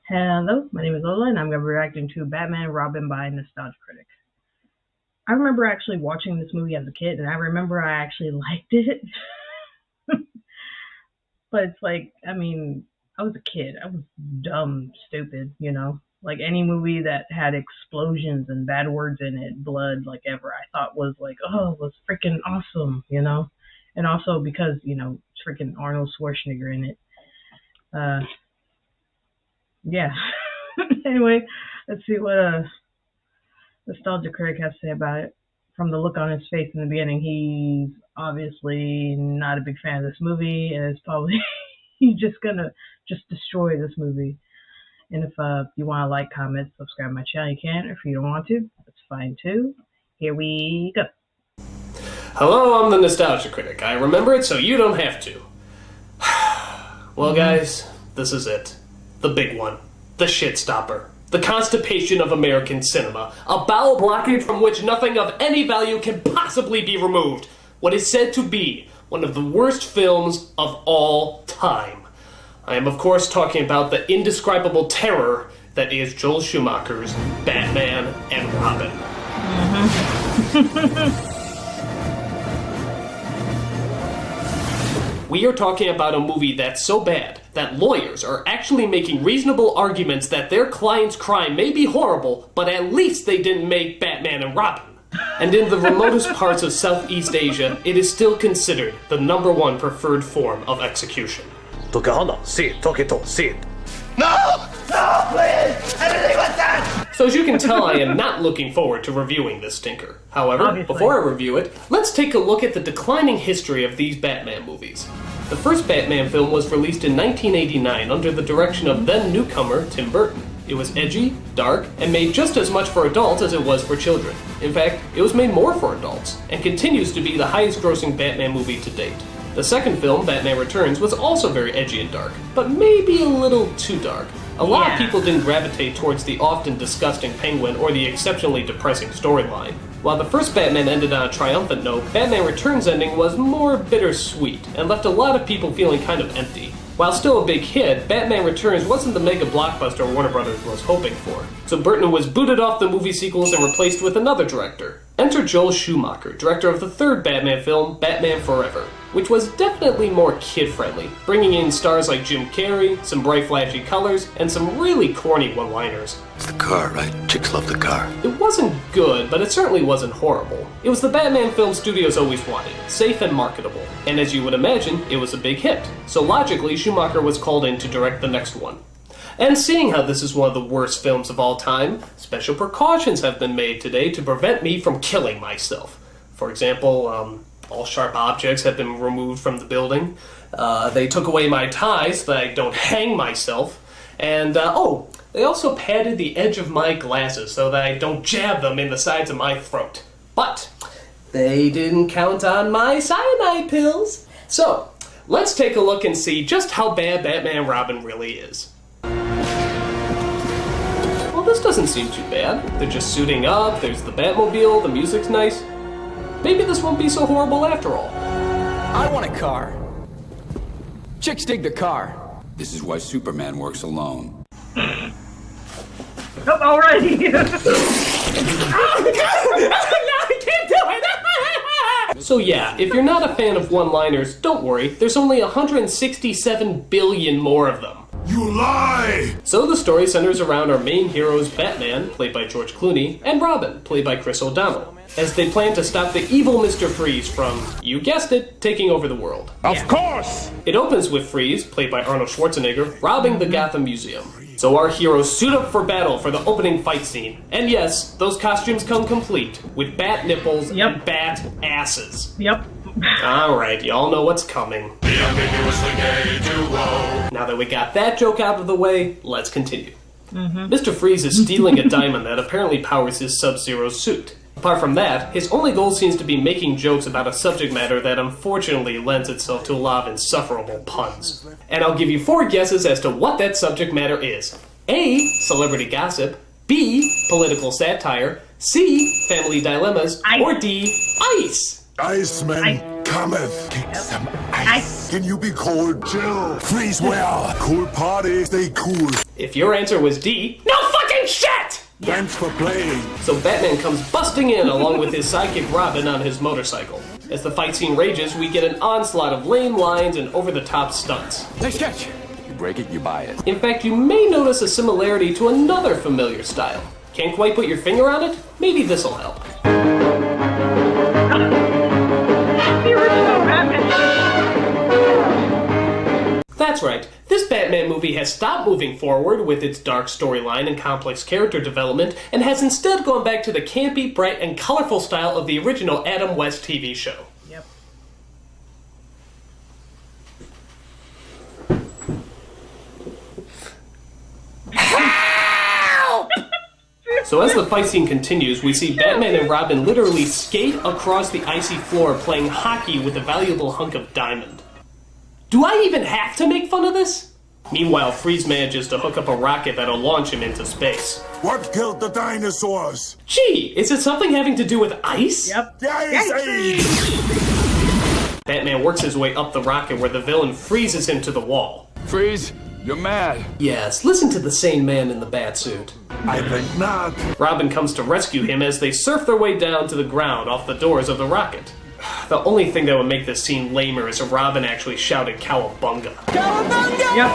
Hello, my name is Lola, and I'm going to be reacting to Batman Robin by Nostalgia Critic. I remember actually watching this movie as a kid, and I remember I actually liked it. But it's like, I was a kid. I was dumb, stupid, Like any movie that had explosions and bad words in it, blood, like ever, I thought was like, oh, it was freaking awesome. And also because, it's freaking Arnold Schwarzenegger in it. Yeah. Anyway, let's see what Nostalgia Critic has to say about it. From the look on his face in the beginning, he's obviously not a big fan of this movie, and is probably he's just gonna destroy this movie. And if you want to like, comment, subscribe to my channel, you can. If you don't want to, that's fine too. Here we go. Hello, I'm the Nostalgia Critic. I remember it so you don't have to. Well, guys, this is it. The big one. The shit-stopper. The constipation of American cinema. A bowel blockage from which nothing of any value can possibly be removed. What is said to be one of the worst films of all time. I am, of course, talking about the indescribable terror that is Joel Schumacher's Batman and Robin. We are talking about a movie that's so bad that lawyers are actually making reasonable arguments that their client's crime may be horrible, but at least they didn't make Batman and Robin. And in the remotest parts of Southeast Asia, it is still considered the #1 preferred form of execution. No! No, please! Anything but that! So as you can tell, I am not looking forward to reviewing this stinker. However, Obviously. before I review it, let's take a look at the declining history of these Batman movies. The first Batman film was released in 1989 under the direction of then-newcomer Tim Burton. It was edgy, dark, and made just as much for adults as it was for children. In fact, it was made more for adults, and continues to be the highest-grossing Batman movie to date. The second film, Batman Returns, was also very edgy and dark, but maybe a little too dark. A lot of people didn't gravitate towards the often disgusting Penguin or the exceptionally depressing storyline. While the first Batman ended on a triumphant note, Batman Returns' ending was more bittersweet, and left a lot of people feeling kind of empty. While still a big hit, Batman Returns wasn't the mega blockbuster Warner Brothers was hoping for, so Burton was booted off the movie sequels and replaced with another director. Enter Joel Schumacher, director of the third Batman film, Batman Forever, which was definitely more kid-friendly, bringing in stars like Jim Carrey, some bright flashy colors, and some really corny one-liners. It's the car, right? Chicks love the car. It wasn't good, but it certainly wasn't horrible. It was the Batman film studios always wanted, safe and marketable. And as you would imagine, it was a big hit. So logically, Schumacher was called in to direct the next one. And seeing how this is one of the worst films of all time, special precautions have been made today to prevent me from killing myself. For example, all sharp objects have been removed from the building. They took away my tie so that I don't hang myself. And, they also padded the edge of my glasses so that I don't jab them in the sides of my throat. But they didn't count on my cyanide pills. So, let's take a look and see just how bad Batman and Robin really is. Well, this doesn't seem too bad. They're just suiting up, there's the Batmobile, the music's nice. Maybe this won't be so horrible after all. I want a car. Chicks dig the car. This is why Superman works alone. Nope, already. No, I can't do it! So yeah, if you're not a fan of one-liners, don't worry, there's only 167 billion more of them. You lie! So the story centers around our main heroes Batman, played by George Clooney, and Robin, played by Chris O'Donnell, as they plan to stop the evil Mr. Freeze from, you guessed it, taking over the world. Of course! It opens with Freeze, played by Arnold Schwarzenegger, robbing the Gotham Museum. So our heroes suit up for battle for the opening fight scene. And yes, those costumes come complete, with bat nipples and bat asses. Yep. Alright, y'all know what's coming. The ambiguously gay duo. Now that we got that joke out of the way, let's continue. Mr. Freeze is stealing a diamond that apparently powers his Sub-Zero suit. Apart from that, his only goal seems to be making jokes about a subject matter that unfortunately lends itself to a lot of insufferable puns. And I'll give you 4 guesses as to what that subject matter is. A. Celebrity gossip. B. Political satire. C. Family dilemmas. Or D. Ice. Iceman, cometh. Kick some ice. Can you be cold? Chill. Freeze well. Cool party. Stay cool. If your answer was D, no fucking shit! Thanks for playing. So Batman comes busting in along with his sidekick Robin on his motorcycle. As the fight scene rages, we get an onslaught of lame lines and over-the-top stunts. Nice catch. You break it, you buy it. In fact, you may notice a similarity to another familiar style. Can't quite put your finger on it? Maybe this'll help. The original Batman. That's right, this Batman movie has stopped moving forward with its dark storyline and complex character development, and has instead gone back to the campy, bright, and colorful style of the original Adam West TV show. Yep. So as the fight scene continues, we see Batman and Robin literally skate across the icy floor playing hockey with a valuable hunk of diamond. Do I even have to make fun of this? Meanwhile, Freeze manages to hook up a rocket that'll launch him into space. What killed the dinosaurs? Gee, is it something having to do with ice? Yep. The Ice Age! Batman works his way up the rocket where the villain freezes him to the wall. Freeze, you're mad. Yes, listen to the sane man in the batsuit. I think not. Robin comes to rescue him as they surf their way down to the ground off the doors of the rocket. The only thing that would make this scene lamer is if Robin actually shouted Cowabunga. Yep.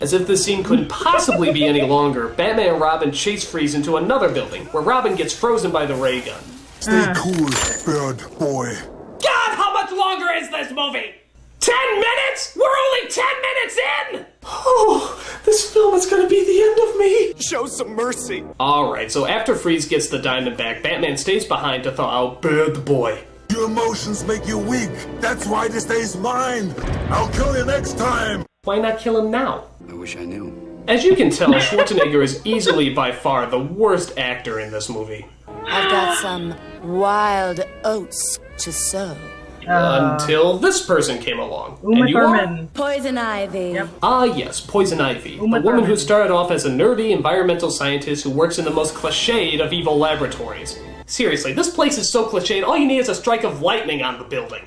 As if this scene couldn't possibly be any longer, Batman and Robin chase Freeze into another building, where Robin gets frozen by the ray gun. Stay cool, bird boy. God, how much longer is this movie? 10 minutes? We're only 10 minutes in! Oh, this film is gonna be the end of me. Show some mercy. Alright, so after Freeze gets the diamond back, Batman stays behind to thaw out Bad Boy. Your emotions make you weak. That's why this day's mine. I'll kill you next time. Why not kill him now? I wish I knew. As you can tell, Schwarzenegger is easily by far the worst actor in this movie. I've got some wild oats to sow. Until this person came along. Uma And you are? Thurman. Poison ivy. Yep. Ah, yes, Poison Ivy. Uma The woman who Thurman. started off as a nerdy environmental scientist who works in the most cliched of evil laboratories. Seriously, this place is so cliched, all you need is a strike of lightning on the building.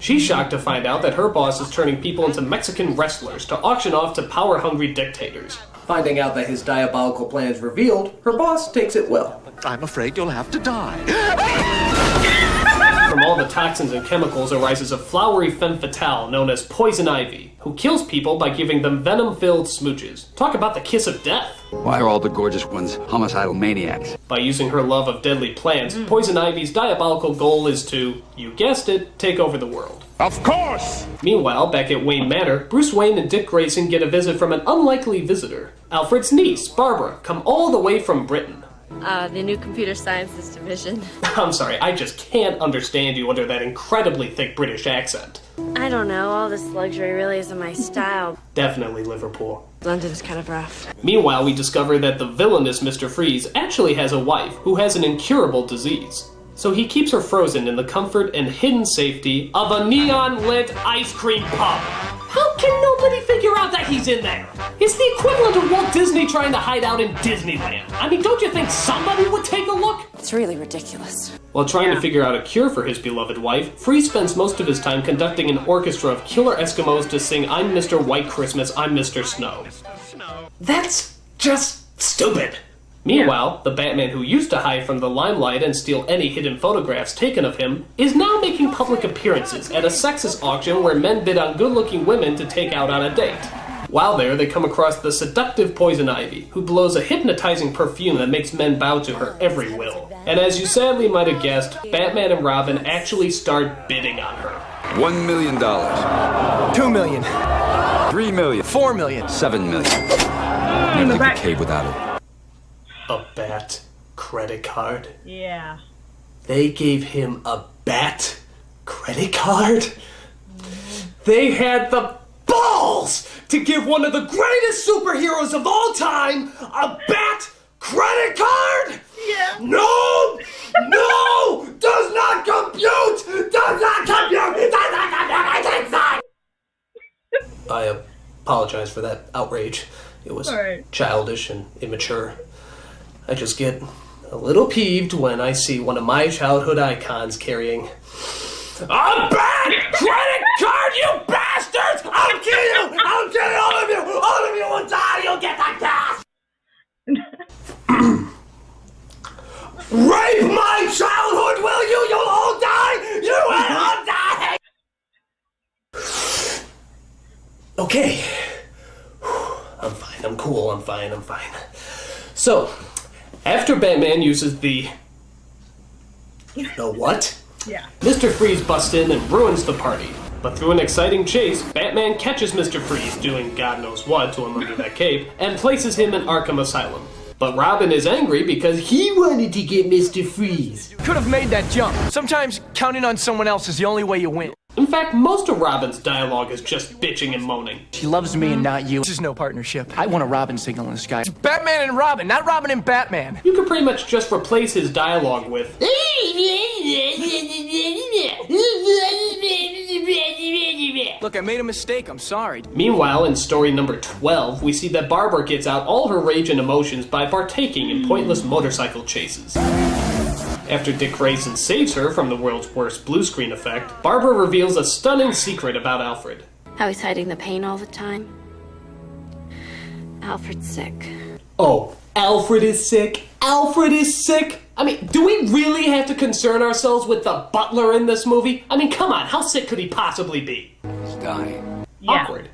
She's shocked to find out that her boss is turning people into Mexican wrestlers to auction off to power-hungry dictators. Finding out that his diabolical plan is revealed, her boss takes it well. I'm afraid you'll have to die. From all the toxins and chemicals arises a flowery femme fatale known as Poison Ivy, who kills people by giving them venom-filled smooches. Talk about the kiss of death. Why are all the gorgeous ones homicidal maniacs? By using her love of deadly plants, Poison Ivy's diabolical goal is to, you guessed it, take over the world. Of course! Meanwhile, back at Wayne Manor, Bruce Wayne and Dick Grayson get a visit from an unlikely visitor. Alfred's niece, Barbara, come all the way from Britain. The new computer sciences division. I'm sorry, I just can't understand you under that incredibly thick British accent. I don't know, all this luxury really isn't my style. Definitely Liverpool. London's kind of rough. Meanwhile, we discover that the villainous Mr. Freeze actually has a wife who has an incurable disease. So he keeps her frozen in the comfort and hidden safety of a neon-lit ice cream pub. How can nobody figure out that he's in there? It's the equivalent of Walt Disney trying to hide out in Disneyland. I mean, don't you think somebody would take a look? It's really ridiculous. While trying to figure out a cure for his beloved wife, Freeze spends most of his time conducting an orchestra of killer Eskimos to sing I'm Mr. White Christmas, I'm Mr. Snow. That's just stupid. Meanwhile, the Batman who used to hide from the limelight and steal any hidden photographs taken of him is now making public appearances at a sexist auction where men bid on good-looking women to take out on a date. While there, they come across the seductive Poison Ivy, who blows a hypnotizing perfume that makes men bow to her every will. And as you sadly might have guessed, Batman and Robin actually start bidding on her. $1 million. 2 million. 3 million. 4 million. 7 million. Never leave the cave without it. A Bat credit card? Yeah. They gave him a Bat credit card? They had the balls to give one of the greatest superheroes of all time a Bat credit card? Yeah. No! No! Does not compute! Does not compute! Does not compute! I take that! I apologize for that outrage. It was Alright. childish and immature. I just get a little peeved when I see one of my childhood icons carrying a bad credit card, you bastards! I'll kill you! I'll kill all of you! All of you will die! You'll get the gas! Rape my childhood, will you? You'll all die! You will all die! Okay. I'm fine, I'm cool, I'm fine. So, after Batman uses the... You know what? Yeah. Mr. Freeze busts in and ruins the party. But through an exciting chase, Batman catches Mr. Freeze doing God knows what to him under that cape, and places him in Arkham Asylum. But Robin is angry because he wanted to get Mr. Freeze. Could have made that jump. Sometimes counting on someone else is the only way you win. In fact, most of Robin's dialogue is just bitching and moaning. She loves me and not you. This is no partnership. I want a Robin signal in the sky. It's Batman and Robin, not Robin and Batman. You could pretty much just replace his dialogue with... Look, I made a mistake. I'm sorry. Meanwhile, in story number 12, we see that Barbara gets out all her rage and emotions by partaking in pointless motorcycle chases. After Dick Grayson saves her from the world's worst blue screen effect, Barbara reveals a stunning secret about Alfred. How he's hiding the pain all the time. Alfred's sick. Oh, Alfred is sick? Alfred is sick? I mean, do we really have to concern ourselves with the butler in this movie? I mean, come on, how sick could he possibly be? He's dying. Yeah. Awkward.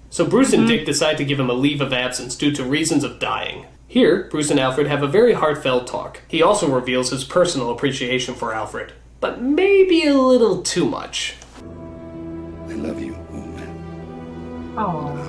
So Bruce and Dick decide to give him a leave of absence due to reasons of dying. Here, Bruce and Alfred have a very heartfelt talk. He also reveals his personal appreciation for Alfred, but maybe a little too much. I love you, old man. Oh.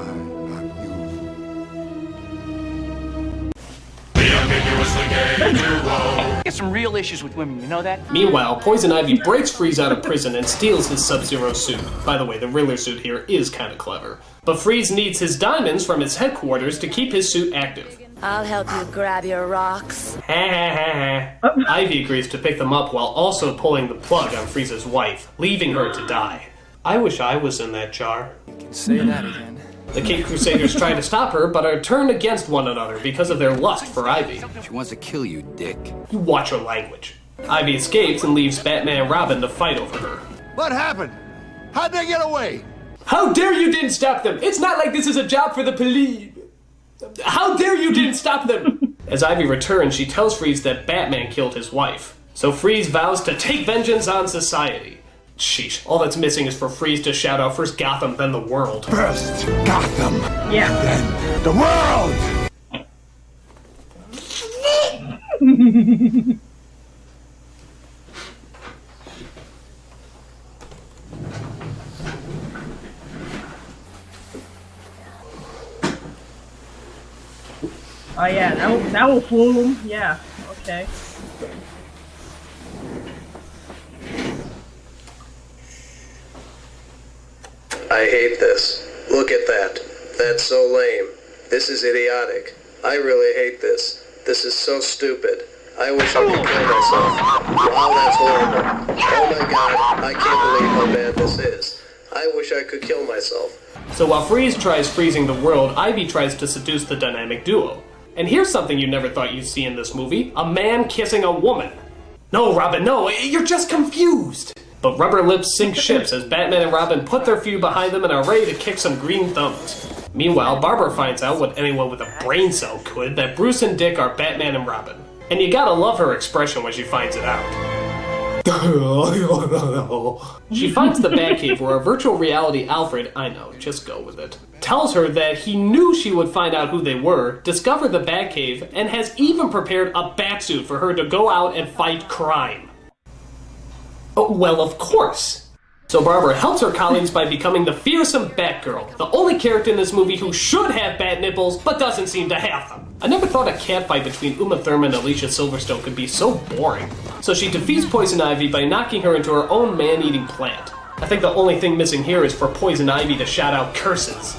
Get some real issues with women, you know that? Meanwhile, Poison Ivy breaks Freeze out of prison and steals his Sub-Zero suit. By the way, the Riddler suit here is kinda clever. But Freeze needs his diamonds from his headquarters to keep his suit active. I'll help you grab your rocks. Ha ha ha ha. Ivy agrees to pick them up while also pulling the plug on Freeze's wife, leaving her to die. I wish I was in that jar. You can say that again. The Caped Crusaders try to stop her, but are turned against one another because of their lust for Ivy. She wants to kill you, Dick. You watch your language. Ivy escapes and leaves Batman and Robin to fight over her. What happened? How'd they get away? How dare you didn't stop them? It's not like this is a job for the police. How dare you didn't stop them? As Ivy returns, she tells Freeze that Batman killed his wife. So Freeze vows to take vengeance on society. Sheesh, all that's missing is for Freeze to shout out first Gotham, then the world. First Gotham, Yeah. then the world! Oh yeah, that will fool him. Yeah. Okay. I hate this. Look at that. That's so lame. This is idiotic. I really hate this. This is so stupid. I wish I could kill myself. Wow, that's horrible. Oh my god, I can't believe how bad this is. I wish I could kill myself. So while Freeze tries freezing the world, Ivy tries to seduce the dynamic duo. And here's something you never thought you'd see in this movie: a man kissing a woman. No, Robin, no, you're just confused. But rubber lips sink ships as Batman and Robin put their feud behind them and are ready to kick some green thumbs. Meanwhile, Barbara finds out what anyone with a brain cell could, that Bruce and Dick are Batman and Robin. And you gotta love her expression when she finds it out. She finds the Batcave where a virtual reality Alfred, I know, just go with it, tells her that he knew she would find out who they were, discover the Batcave, and has even prepared a batsuit for her to go out and fight crime. Oh, well, of course. So Barbara helps her colleagues by becoming the fearsome Batgirl, the only character in this movie who should have bat nipples, but doesn't seem to have them. I never thought a catfight between Uma Thurman and Alicia Silverstone could be so boring. So she defeats Poison Ivy by knocking her into her own man-eating plant. I think the only thing missing here is for Poison Ivy to shout out curses.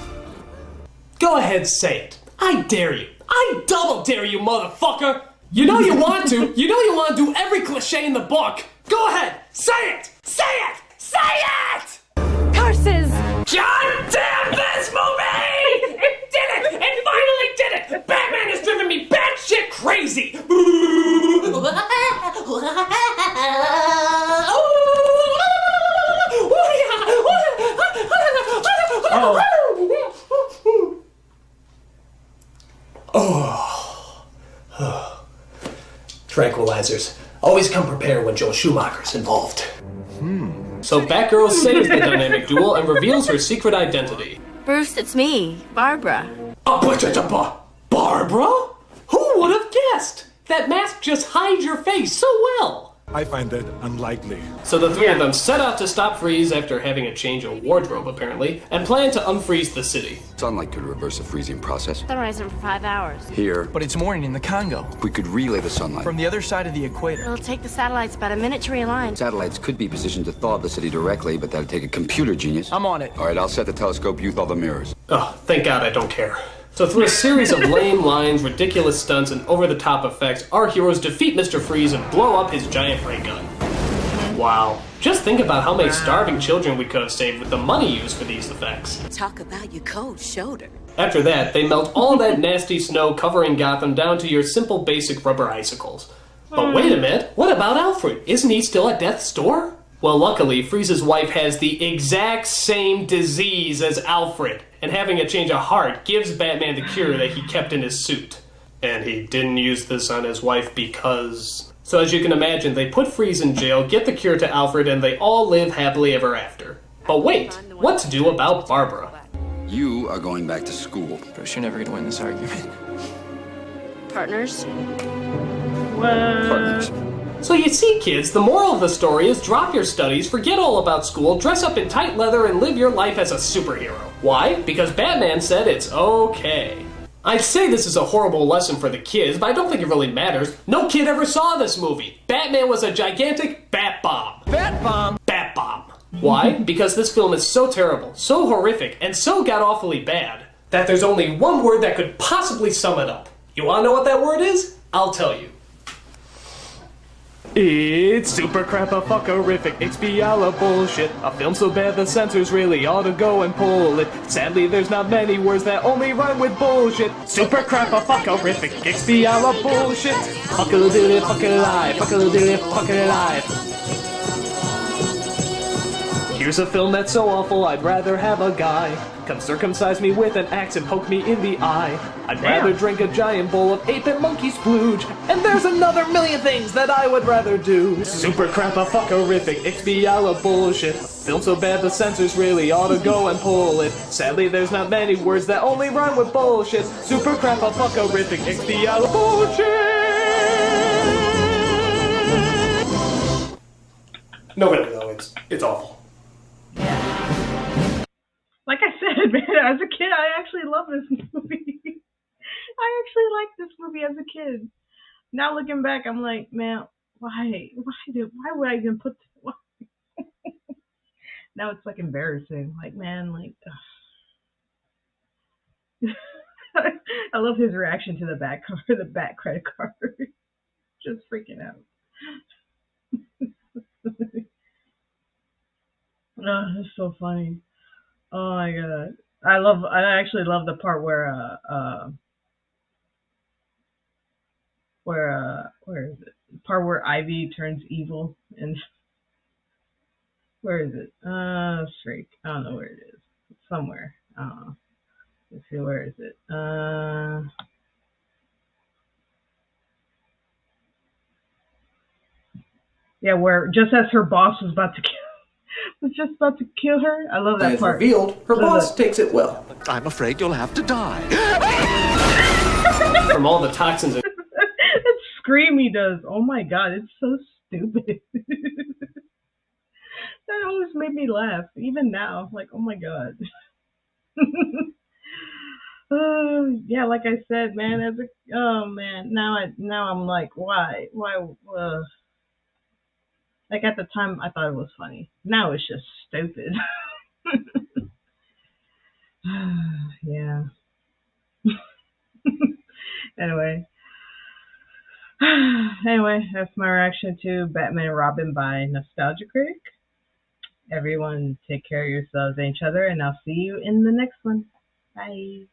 Go ahead, say it. I dare you. I double dare you, motherfucker! You know you want to. You know you want to do every cliche in the book. Go ahead, say it! Say it! Say it! Curses! God damn this movie! It did it! It finally did it! Batman has driven me batshit crazy! Tranquilizers. Always come prepared when Joel Schumacher's involved. So Batgirl saves the dynamic duo and reveals her secret identity. Bruce, it's me, Barbara. Barbara? Who would have guessed? That mask just hides your face so well. I find that unlikely. So the three of them set out to stop Freeze after having a change of wardrobe, apparently, and plan to unfreeze the city. Sunlight could reverse the freezing process. Sunrise in for 5 hours. Here, But it's morning in the Congo. we could relay the sunlight. From the other side of the equator. It'll take the satellites about a minute to realign. Satellites could be positioned to thaw the city directly, but that'd take a computer genius. I'm on it. All right, I'll set the telescope, you thaw the mirrors. Oh, thank God I don't care. So through a series of lame lines, ridiculous stunts, and over-the-top effects, our heroes defeat Mr. Freeze and blow up his giant ray gun. Wow. Just think about how many starving children we could have saved with the money used for these effects. Talk about your cold shoulder. After that, they melt all that nasty snow covering Gotham down to your simple basic rubber icicles. But wait a minute, what about Alfred? Isn't he still at death's door? Well, luckily, Freeze's wife has the exact same disease as Alfred, and having a change of heart gives Batman the cure that he kept in his suit. And he didn't use this on his wife because... So as you can imagine, they put Freeze in jail, get the cure to Alfred, and they all live happily ever after. But wait, what to do about Barbara? You are going back to school. Bruce, you're never gonna win this argument. Partners? Partners. So you see, kids, the moral of the story is drop your studies, forget all about school, dress up in tight leather, and live your life as a superhero. Why? Because Batman said it's okay. I'd say this is a horrible lesson for the kids, but I don't think it really matters. No kid ever saw this movie. Batman was a gigantic bat bomb. Bat bomb. Bat bomb. Why? Because this film is so terrible, so horrific, and so god-awfully bad that there's only one word that could possibly sum it up. You wanna know what that word is? I'll tell you. It's super crap-a-fuckerific, XBL bullshit. A film so bad the censors really ought to go and pull it. Sadly, there's not many words that only rhyme with bullshit. Super crap-a-fuckerific, XBL bullshit. Fuck-a-doodle, fuck-a-live, fuck-a-doodle, fuck-a-live. Here's a film that's so awful, I'd rather have a guy come circumcise me with an axe and poke me in the eye. I'd rather drink a giant bowl of ape and monkey splooge. And there's another million things that I would rather do. Super crap-a-fuckerific, XBL bullshit. Film so bad the censors really ought to go and pull it. Sadly, there's not many words that only rhyme with bullshit. Super crap-a-fuckerific, XBL bullshit. No, really though, it's awful. Like I said, man, as a kid, I actually love this movie. I actually liked this movie as a kid. Now looking back, I'm like, man, why would I even put? Why? Now it's like embarrassing. Like, man, like, I love his reaction to the bat credit card. Just freaking out. Oh, it's so funny. Oh my god. I actually love the part where where is it? The part where Ivy turns evil and where is it? Freak. I don't know where it is. It's somewhere. Let's see, where is it? Yeah, where just as her boss was about to kill her. I love that As part. revealed, her boss takes it well. I'm afraid you'll have to die. From all the toxins. That scream he does. Oh my god, it's so stupid. That always made me laugh. Even now, like, oh my god. Yeah, like I said, man. Now I'm like, why? Like at the time, I thought it was funny. Now it's just stupid. Yeah. Anyway, that's my reaction to Batman and Robin by Nostalgia Critic. Everyone take care of yourselves and each other, and I'll see you in the next one. Bye.